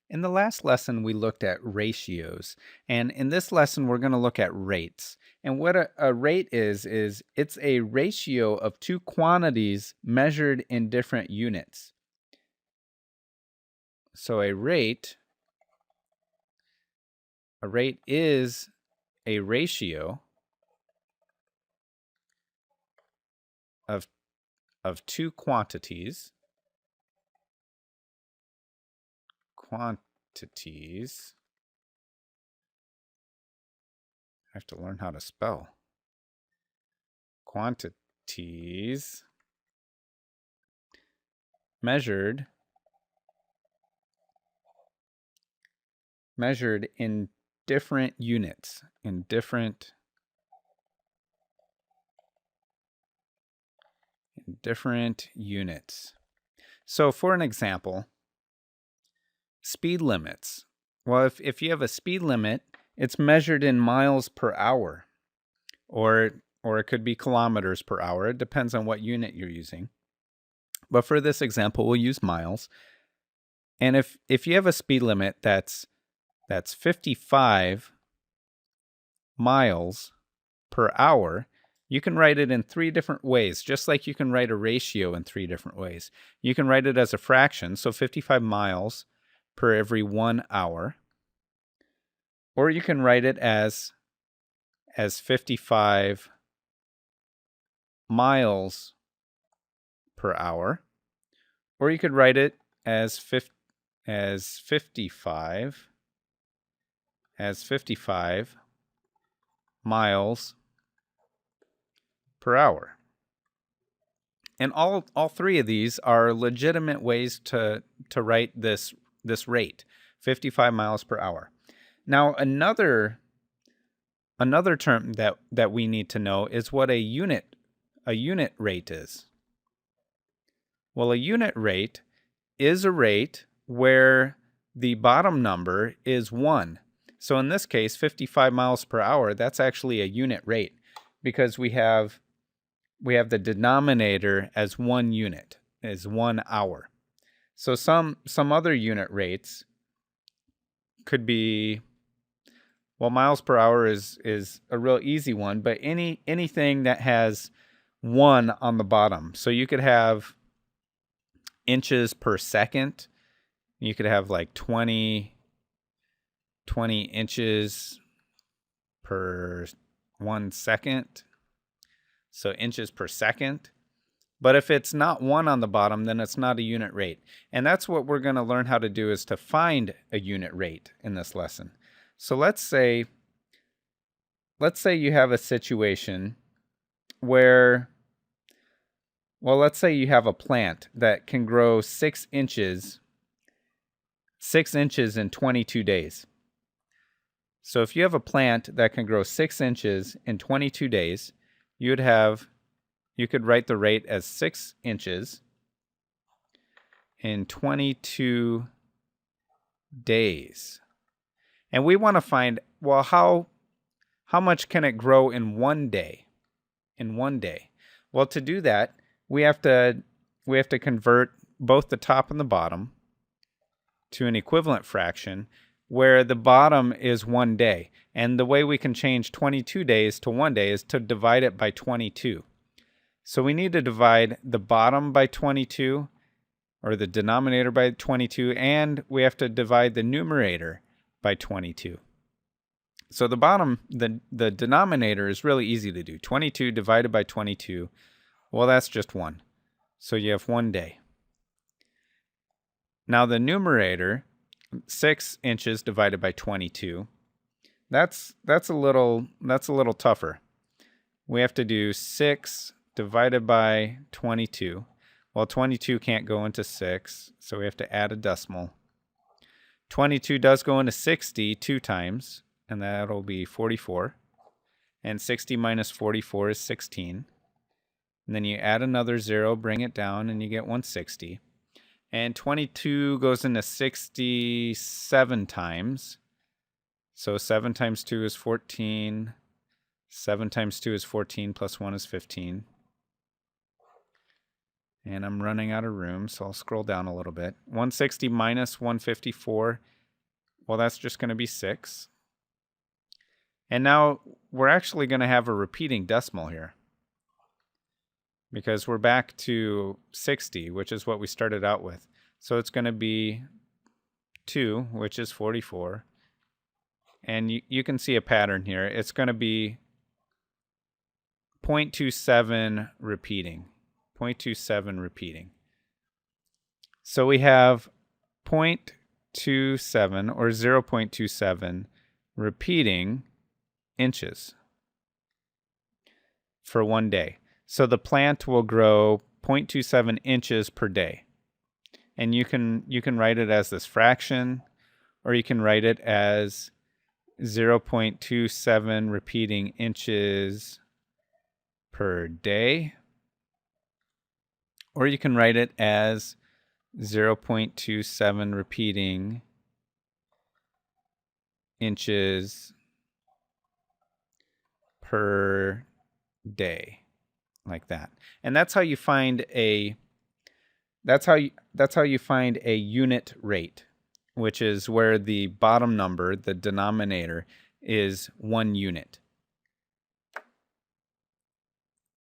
In the last lesson, we looked at ratios, and in this lesson, we're going to look at rates. And what a rate is it's a ratio of two quantities measured in different units. So a rate is a ratio of two quantities. I have to learn how to spell. Quantities measured in different units, different units. So for an example, speed limits. Well, if you have a speed limit, it's measured in miles per hour, or it could be kilometers per hour. It depends on what unit you're using. But for this example, we'll use miles. And if you have a speed limit that's 55 miles per hour, you can write it in three different ways, just like you can write a ratio in three different ways. You can write it as a fraction, so 55 miles per every 1 hour. Or you can write it as 55 miles per hour. Or you could write it as 55 miles per hour. And all three of these are legitimate ways to write this rate, 55 miles per hour. Now, another term that we need to know is what a unit rate is. Well, a unit rate is a rate where the bottom number is 1. So in this case, 55 miles per hour, that's actually a unit rate because we have the denominator as 1 unit, as 1 hour. So some other unit rates could be, well, miles per hour is a real easy one, but anything that has 1 on the bottom. So you could have inches per second. You could have like 20 inches per 1 second. So inches per second. But if it's not 1 on the bottom, then it's not a unit rate. And that's what we're going to learn how to do, is to find a unit rate in this lesson. So let's say you have a situation where, well, let's say you have a plant that can grow 6 inches in 22 days. So if you have a plant that can grow 6 inches in 22 days, you could write the rate as 6 inches in 22 days. And we want to find, well, how much can it grow in 1 day? Well, to do that, we have to convert both the top and the bottom to an equivalent fraction where the bottom is 1 day. And the way we can change 22 days to 1 day is to divide it by 22. So we need to divide the bottom by 22, or the denominator by 22, and we have to divide the numerator by 22. So the denominator is really easy to do. 22 divided by 22, well, that's just 1. So you have 1 day. Now the numerator, 6 inches divided by 22, that's a little tougher. We have to do 6 divided by 22. Well, 22 can't go into 6, so we have to add a decimal. 22 does go into 60 2 times, and that'll be 44. And 60 minus 44 is 16. And then you add another 0, bring it down, and you get 160. And 22 goes into 67 times. So 7 times 2 is 14. 7 times 2 is 14, plus 1 is 15. And I'm running out of room, so I'll scroll down a little bit. 160 minus 154 Well, that's just going to be 6. And now we're actually going to have a repeating decimal here, because we're back to 60, which is what we started out with. So it's going to be 2, which is 44. And you can see a pattern here. It's going to be 0.27 repeating. 0.27 repeating. So we have 0.27 or 0.27 repeating inches for one day. So the plant will grow 0.27 inches per day. And you can write it as this fraction, or you can write it as 0.27 repeating inches per day, or you can write it as 0.27 repeating inches per day, like that. And that's how you find a unit rate, which is where the bottom number, the denominator, is 1 unit.